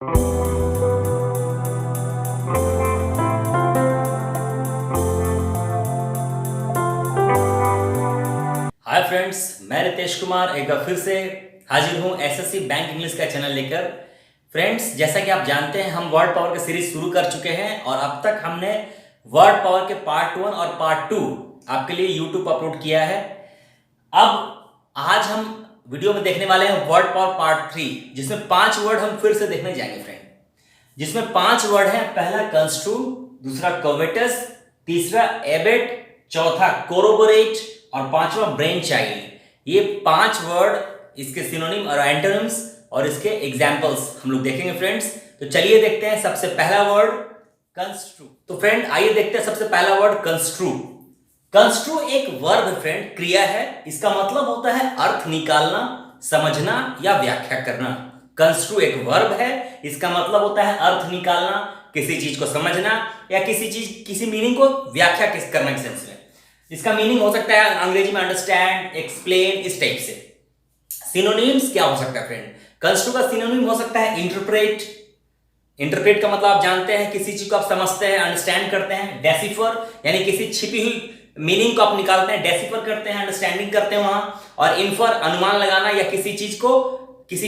Hi friends, मैं रितेश कुमार एक बार फिर से हाजिर हूँ एसएससी बैंक इंग्लिश का चैनल लेकर। फ्रेंड्स, जैसा कि आप जानते हैं हम वर्ड पावर का सीरीज शुरू कर चुके हैं और अब तक हमने वर्ड पावर के पार्ट 1 और पार्ट 2 आपके लिए यूट्यूब पर अपलोड किया है। अब आज हम वीडियो में देखने वाले हैं वर्ड पावर पार्ट 3, जिसमें 5 वर्ड हम फिर से देखने जाएंगे फ्रेंड, जिसमें 5 वर्ड हैं। पहला कंस्ट्रू, दूसरा कोवेटस, तीसरा एबेट, चौथा कोरोबोरेट और पांचवा ब्रेन चाइल्ड। ये 5 वर्ड, इसके सिनोनिम और एंटोनिम्स और इसके एग्जाम्पल्स हम लोग देखेंगे फ्रेंड्स। तो चलिए देखते हैं सबसे पहला वर्ड कंस्ट्रू। तो फ्रेंड आइए देखते हैं सबसे पहला वर्ड कंस्ट्रू। कंस्ट्रू एक वर्ब है फ्रेंड, क्रिया है। इसका मतलब होता है अर्थ निकालना, समझना या व्याख्या करना। कंस्ट्रू एक वर्ब है, इसका मतलब होता है अर्थ निकालना, किसी चीज को समझना या किसी मीनिंग को व्याख्या करना के सेंस में। इसका मीनिंग हो सकता है अंग्रेजी में अंडरस्टैंड, एक्सप्लेन, इस टाइप से। सिनोनिम्स क्या हो सकता है फ्रेंड? कंस्ट्रू का सिनोनिम हो सकता है इंटरप्रेट। इंटरप्रेट का मतलब आप जानते हैं, किसी चीज को आप समझते हैं, अंडरस्टैंड करते हैं। डेसिफर यानी किसी छिपी हुई मीनिंग को आप निकालते हैं, डेसिफर करते हैं, अंडरस्टैंडिंग करते हैं वहां। और इन्फर अनुमान लगाना या किसी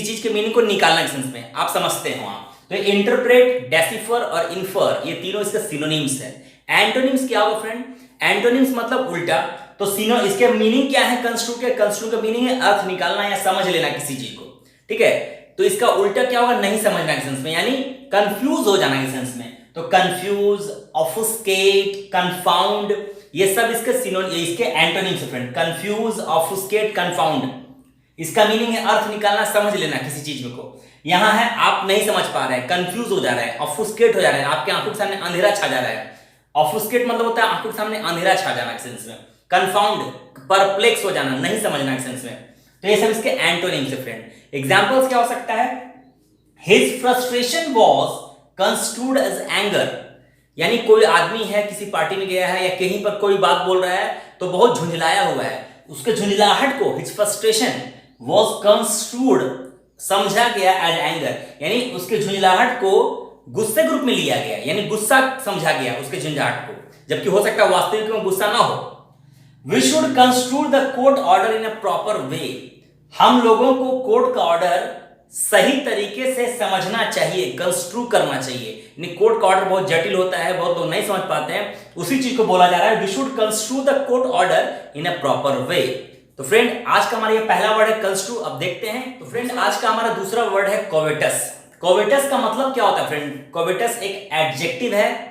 चीज के मीनिंग को निकालना के सेंस में आप समझते हैं वहां। तो इंटरप्रेट, डेसिफर और इन्फर ये तीनों इसके सिनोनिम्स है। एंटोनिम्स क्या होगा फ्रेंड? एंटोनिम्स मतलब उल्टा। तो इसके मीनिंग क्या है? कंस्ट्रू का मीनिंग है अर्थ निकालना या समझ लेना किसी चीज को, ठीक है। तो इसका उल्टा क्या होगा? नहीं समझना के सेंस में, यानी कंफ्यूज हो जाना के सेंस में। तो कंफ्यूज, ऑफुस्केट, कंफाउंड, ये सब इसके एंटोनिम्स है फ्रेंड। कंफ्यूज, ऑफुस्केट, कंफाउंड, इसका मीनिंग है अर्थ निकालना, समझ लेना किसी चीज को। यहां है आप नहीं समझ पा रहे हैं, कंफ्यूज हो जा रहे हैं, ऑफुस्केट हो जा रहे हैं, आपके आंखों के सामने अंधेरा छा जा रहा है। ऑफुस्केट मतलब होता है आंखों के सामने अंधेरा छा जाना के सेंस में। कंफाउंड, परप्लेक्स हो जाना, नहीं समझना के सेंस में। तो ये सब इसके एंटोनिम्स है फ्रेंड। एग्जांपल्स क्या हो सकता है? His frustration was construed as anger, यानी कोई आदमी है, किसी पार्टी में गया है या कहीं पर कोई बात बोल रहा है तो बहुत झुंझलाया हुआ है। उसके झुंझलाहट को, हिज फ्रस्ट्रेशन वाज कंस्ट्रूड, समझा गया एज एंगर, यानी उसके झुंझलाहट को गुस्से ग्रुप में लिया गया, यानी गुस्सा समझा गया उसके झंझाट को, जबकि हो सकता है वास्तविक में गुस्सा ना हो। We should construe the court order in a proper way, हम लोगों को कोर्ट का ऑर्डर सही तरीके से समझना चाहिए, कंस्ट्रू करना चाहिए। यानी कोर्ट का ऑर्डर बहुत जटिल होता है, बहुत लोग नहीं समझ पाते हैं, उसी चीज को बोला जा रहा है। We should construe the court order in a proper way. तो फ्रेंड आज का हमारा ये पहला वर्ड है कंस्ट्रू। अब देखते हैं। तो फ्रेंड आज का हमारा दूसरा वर्ड है कोवेटस। कोवेटस का मतलब क्या होता है फ्रेंड? कोवेटस एक एडजेक्टिव है।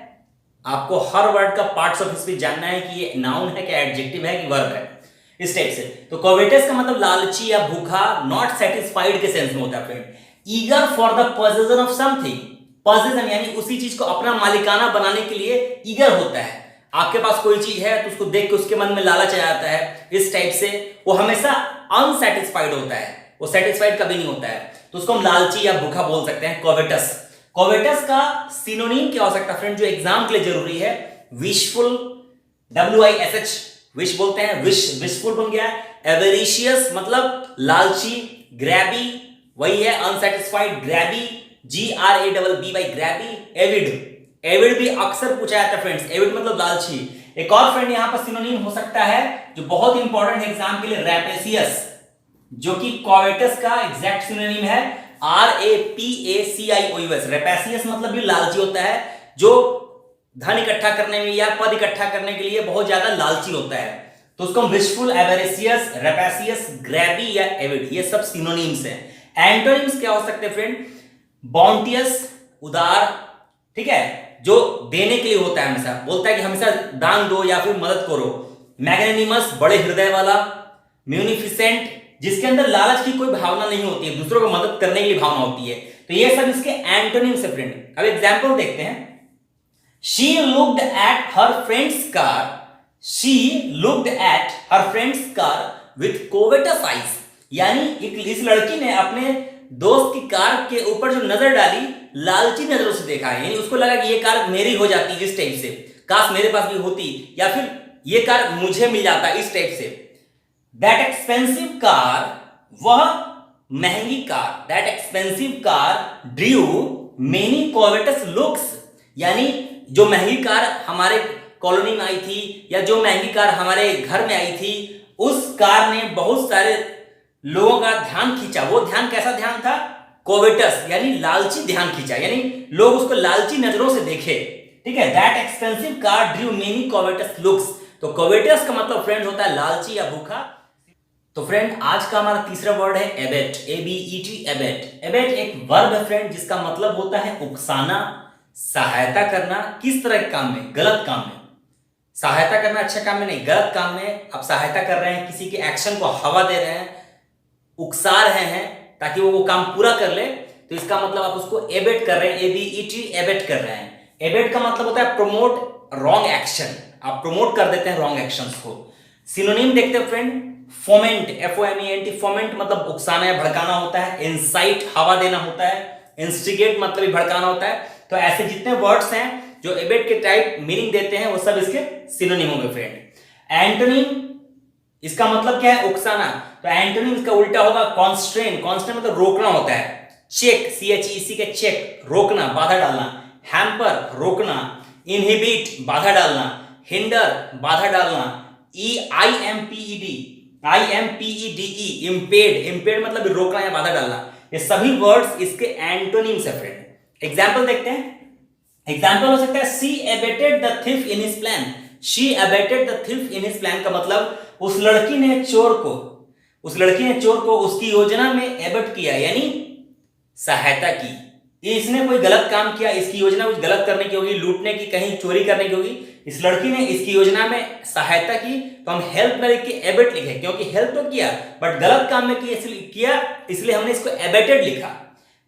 आपको हर वर्ड का पार्ट्स ऑफ स्पीच जानना है कि ये नाउन है कि एडजेक्टिव है कि वर्ब है, इस टाइप से। तो कोवेटस का मतलब लालची या भूखा, नॉट सेटिस्फाइड के सेंस में होता है friend. Eager for the possession of something, possession यानी उसी चीज को अपना मालिकाना बनाने के लिए ईगर होता है। आपके पास कोई चीज है तो उसको देख के उसके मन में लालच आ जाता है, इस टाइप से। वो हमेशा अनसेटिस्फाइड होता है, वो सेटिस्फाइड कभी नहीं होता है, तो उसको हम लालची या भूखा बोल सकते हैं, कोवेटस। कोवेटस का सिनोनिम क्या हो सकता है फ्रेंड, जो एग्जाम के लिए जरूरी है? विशफुल, WISH, विश बोलते हैं, विशफुल बन गया। एवेरिशियस मतलब लालची, ग्रैबी वही है अनसेटिस्फाइड, ग्रैबी, GRABBY, ग्रैबी। एविड भी अक्सर पूछा जाता है फ्रेंड्स, एविड मतलब लालची। एक और फ्रेंड यहां पर सिनोनिम हो सकता है जो बहुत इंपॉर्टेंट है एग्जाम के लिए, रैपेशियस, जो कि कोवेटस का एग्जैक्ट सिनोनिम है, RAPACIOUS। रैपेशियस मतलब भी लालची होता है, जो धन इकट्ठा करने में या पद इकट्ठा करने के लिए बहुत ज्यादा लालची होता है। तो उसको हम विशफुल, एवेरिशियस, रैपेशियस, ग्रैबी या एविड, ये सब सिनोनिम्स हैं। एंटोनिम्स क्या हो सकते हैं फ्रेंड? बॉन्टियस, उदार, ठीक है, जो देने के लिए होता है, हमेशा बोलता है कि हमेशा दान दो या फिर मदद करो। मैग्नेनिमस, बड़े हृदय वाला। म्यूनिफिसेंट, जिसके अंदर लालच की कोई भावना नहीं होती है, दूसरों को मदद करने की भावना होती है। तो ये सब इसके एंटोनिम्स है फ्रेंड। अब एग्जांपल देखते हैं। She looked at her friend's car. She looked at her friend's car with covetous eyes. यानी इस लड़की ने अपने दोस्त की कार के ऊपर जो नजर डाली, लालची नजरों से देखा है, यानी उसको लगा कि ये कार मेरी हो जाती, इस टाइप से, काश मेरे पास भी होती, या फिर ये कार मुझे मिल जाता, इस टाइप से। दैट एक्सपेंसिव कार, वह महंगी कार, that expensive car drew many covetous looks, यानी जो महंगी कार हमारे कॉलोनी में आई थी या जो महंगी कार हमारे घर में आई थी, उस कार ने बहुत सारे लोगों का ध्यान खींचा। वो ध्यान कैसा ध्यान था? कोवेटस यानी लालची ध्यान खींचा, यानी लोग उसको लालची नजरों से देखे। ठीक है, that expensive car drew many covetous looks. तो कोवेटस का मतलब फ्रेंड होता है लालची या भूखा। तो फ्रेंड आज का हमारा तीसरा वर्ड है एबेट, ABET, एबेट। एबेट एक वर्ब है फ्रेंड जिसका मतलब होता है उकसाना, सहायता करना। किस तरह के काम में? गलत काम में। सहायता करना अच्छा काम में नहीं, गलत काम में आप सहायता कर रहे हैं, किसी के एक्शन को हवा दे रहे हैं, उकसा रहे हैं ताकि वो काम पूरा कर ले, तो इसका मतलब आप उसको एबेट कर रहे हैं, ABET, एबेट कर रहे हैं। एबेट का मतलब होता है प्रमोट रॉन्ग एक्शन, आप प्रमोट कर देते हैं रॉन्ग एक्शंस को। सिनोनिम देखते हैं फ्रेंड, फोमेंट, FOMENT, फोमेंट मतलब उकसाना या भड़काना होता है, इंसाइट हवा देना होता है, इंस्टिगेट मतलब भड़काना होता है। तो ऐसे जितने वर्ड्स हैं जो एबेट के टाइप मीनिंग देते हैं वो सब इसके सिनोनिम होंगे फ्रेंड। एंटोनिम इसका मतलब क्या है? उकसाना। तो एंटोनिम इसका उल्टा होगा कॉन्स्ट्रेन। कॉन्स्ट्रेन मतलब रोकना होता है। चेक, CHEC के चेक, रोकना, बाधा डालना। हैम्पर, रोकना। इनहिबिट, बाधा डालना। हिंडर, बाधा डालना। IMPED, इम्पेड, इम्पेड मतलब रोकना या बाधा डालना। ये सभी वर्ड्स इसके एंटोनिम्स है फ्रेंड। एग्जाम्पल देखते हैं। एग्जाम्पल हो सकता है she abetted the thief in his plan. She abetted the thief in his plan का मतलब उस लड़की ने चोर को उसकी योजना में एबेट किया, यानी सहायता की। इसने कोई गलत काम किया, इसकी योजना कुछ गलत करने की होगी, लूटने की, कहीं चोरी करने की होगी, इस लड़की ने इसकी योजना में सहायता की, तो हम हेल्प में लिख के एबेट लिखे, क्योंकि हेल्प तो किया बट गलत काम में किया, इसलिए हमने इसको एबेटेड लिखा।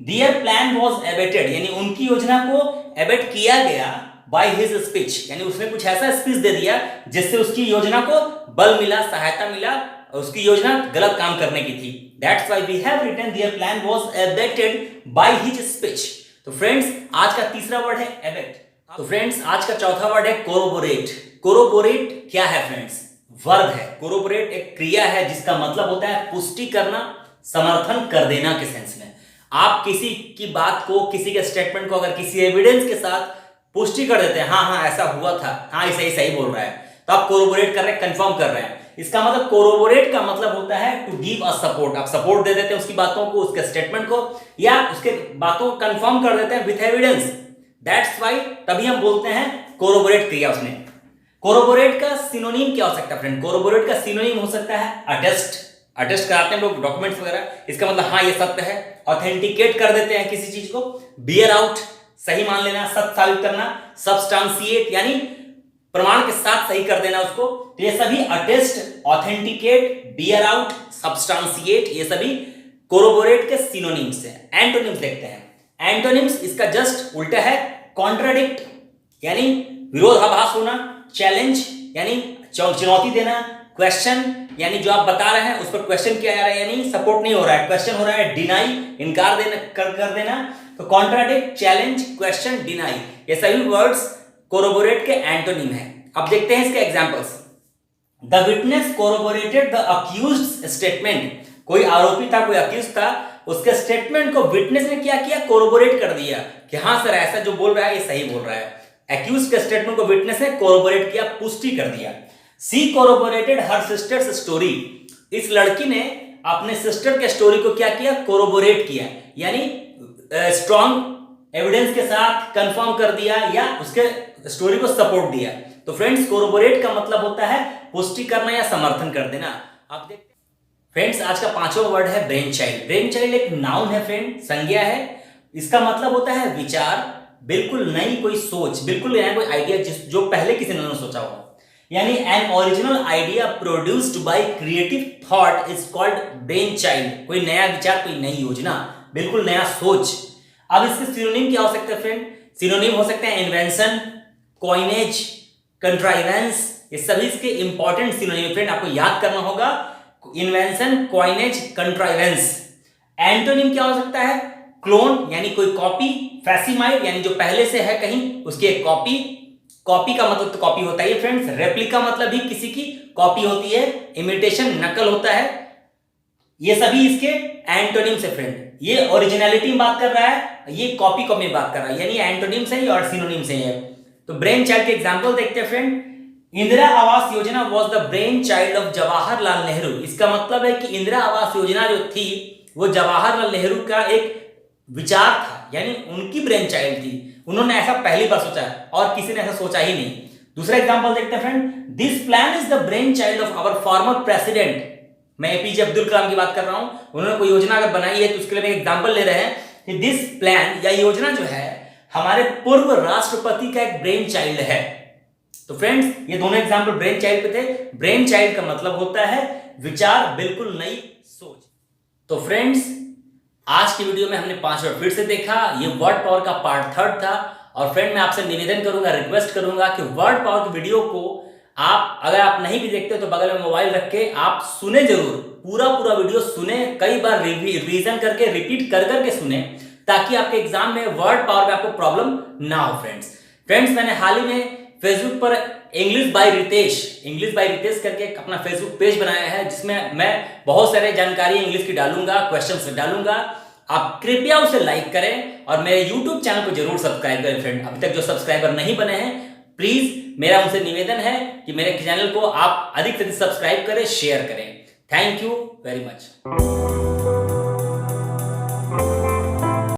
Their plan was abated, यानी उनकी योजना को एबेट किया गया by his speech, यानी उसने कुछ ऐसा स्पीच दे दिया जिससे उसकी योजना को बल मिला, सहायता मिला, उसकी योजना गलत काम करने की थी। That's why we have written their plan was abated by his speech। तो फ्रेंड्स आज का तीसरा वर्ड है एबेट। तो फ्रेंड्स आज का चौथा वर्ड है कोरोबोरेट। कोरोबोरेट क्या है फ्रेंड्स? वर्ब है। कोरोबोरेट एक क्रिया है जिसका मतलब होता है पुष्टि करना, समर्थन कर देना के सेंस में। आप किसी की बात को, किसी के स्टेटमेंट को अगर किसी एविडेंस के साथ पुष्टि कर देते हैं, हाँ ऐसा हुआ था, हाँ ये सही बोल रहा है, तो आप कोरोबोरेट कर रहे हैं, कंफर्म कर रहे हैं। इसका मतलब कोरोबोरेट का मतलब होता है टू गिव अ सपोर्ट। आप सपोर्ट दे देते हैं उसकी बातों को, उसके स्टेटमेंट को, या उसके बातों को कंफर्म कर देते हैं विथ एविडेंस। दैट्स व्हाई तभी हम बोलते हैं कोरोबोरेट किया उसने। कोरोबोरेट का सिनोनिम क्या हो सकता है फ्रेंड? कोरोबोरेट का सिनोनिम हो सकता है अटेस्ट। अटेस्ट कराते हैं लोग डॉक्यूमेंट्स वगैरह, इसका मतलब हाँ ये सत्य है। ऑथेंटिकेट कर देते हैं किसी चीज को। बियर आउट, सही मान लेना, सत्य साबित करना। सब्सटेंशिएट यानी प्रमाण के साथ सही कर देना उसको। तो ये सभी attest, authenticate, beer out, substantiate, ये सभी कोरोबोरेट के सिनोनिम्स हैं। एंटोनिम्स देखते हैं। एंटोनिम्स इसका जस्ट उल्टा है कॉन्ट्राडिक्ट, यानी विरोधाभास होना। चैलेंज यानी चुनौती देना। क्वेश्चन यानी जो आप बता रहे हैं उस पर क्वेश्चन किया जा रहा है, यानी सपोर्ट नहीं हो रहा है, क्वेश्चन हो रहा है। डिनाई, इनकार देना, कर देना। तो कॉन्ट्राडिक्ट, चैलेंज, क्वेश्चन, डिनाई, ये सभी वर्ड्स कोरोबोरेट के एंटोनिम है। अब देखते हैं इसके examples. The witness corroborated the accused statement. कोई आरोपी था, कोई अक्यूज था, उसके स्टेटमेंट को विटनेस ने क्या किया? कोरोबोरेट कर दिया कि हाँ सर ऐसा जो बोल रहा है ये सही बोल रहा है। एक्यूज के स्टेटमेंट को विटनेस ने कोरोबोरेट किया, पुष्टि कर दिया। सी कोरोबोरेटेड हर सिस्टर्स स्टोरी। इस लड़की ने अपने सिस्टर के स्टोरी को क्या किया? कोरोबोरेट किया, यानी स्ट्रॉन्ग एविडेंस के साथ कंफर्म कर दिया या उसके स्टोरी को सपोर्ट दिया। तो फ्रेंड्स कोरोबोरेट का मतलब होता है पुष्टि करना या समर्थन कर देना। आप देखते हैं फ्रेंड्स आज का पांचवा वर्ड है ब्रेन चाइल्ड। ब्रेन चाइल्ड एक नाउन है फ्रेंड, संज्ञा है। इसका मतलब होता है विचार, बिल्कुल नई कोई सोच, बिल्कुल नया कोई आइडिया जो पहले किसी ने सोचा हो, यानी an original idea produced by creative thought is called brain child. कोई नया विचार, कोई नई योजना, बिल्कुल नया सोच। अब इसके सिनोनिम क्या हो सकते हैं फ्रेंड? सिनोनिम हो सकते हैं इन्वेंशन, कॉइनेज, कंट्राइवेंस, ये सभी इसके इंपॉर्टेंट सिनोनिम फ्रेंड, आपको याद करना होगा। Invention, coinage, कंट्राइवेंस। एंटोनिम क्या हो सकता है? क्लोन यानी कोई कॉपी, फैसिमाइड यानी जो पहले से है कहीं उसकी एक कॉपी। कॉपी का मतलब तो कॉपी होता है फ्रेंड्स। रेप्लिका मतलब भी किसी की कॉपी होती है। इमिटेशन नकल होता है। ये सभी इसके एंटोनिम्स है फ्रेंड। ये ओरिजिनलिटी में बात कर रहा है, ये कॉपी कॉपी में बात कर रहा है, यानी एंटोनिम से ही और सिनोनिम से है। तो ब्रेन चाइल्ड के एग्जांपल देखते हैं friend. Indira Awas Yojana was the brain child of Jawaharlal Nehru. इसका मतलब है कि इंदिरा आवास योजना जो थी वो जवाहरलाल नेहरू का एक विचार था, यानी उनकी ब्रेन चाइल्ड थी। उन्होंने ऐसा पहली बार सोचा है और किसी ने ऐसा सोचा ही नहीं। दूसरा एग्जांपल देखते हैं friend. This plan is the brain child of our former president. मैं एपीजे अब्दुल कलाम की बात कर रहा हूं। उन्होंने कोई योजना अगर बनाई है तो उसके लिए एग्जांपल ले रहे हैं कि दिस प्लान या योजना जो है हमारे पूर्व राष्ट्रपति का एक ब्रेन चाइल्ड है। तो फ्रेंड्स, ये दोनों एग्जांपल ब्रेन चाइल्ड पे थे। ब्रेन चाइल्ड का मतलब होता है विचार, बिल्कुल नई सोच। तो फ्रेंड्स, आज की वीडियो में हमने 5 वर्ड फिर से देखा। ये वर्ड पावर का पार्ट 3 था। और फ्रेंड, मैं आपसे निवेदन करूंगा, रिक्वेस्ट करूंगा कि वर्ड पावर की वीडियो को आप अगर आप नहीं भी देखते तो बगल में मोबाइल रख के आप सुने जरूर, पूरा वीडियो सुने, कई बार रिवीजन करके रिपीट कर करके सुने, ताकि आपके एग्जाम में वर्ड पावर में आपको प्रॉब्लम ना हो। फ्रेंड्स, मैंने हाल ही में फेसबुक पर इंग्लिश बाय रितेश करके अपना फेसबुक पेज बनाया है, जिसमें मैं बहुत सारे जानकारी इंग्लिश की डालूंगा, क्वेश्चंस डालूंगा। आप कृपया उसे लाइक करें और मेरे यूट्यूब चैनल को जरूर सब्सक्राइब करें। फ्रेंड, अभी तक जो सब्सक्राइबर नहीं बने हैं, प्लीज मेरा उनसे निवेदन है कि मेरे चैनल को आप अधिक से अधिक सब्सक्राइब करें, शेयर करें। Thank you very much.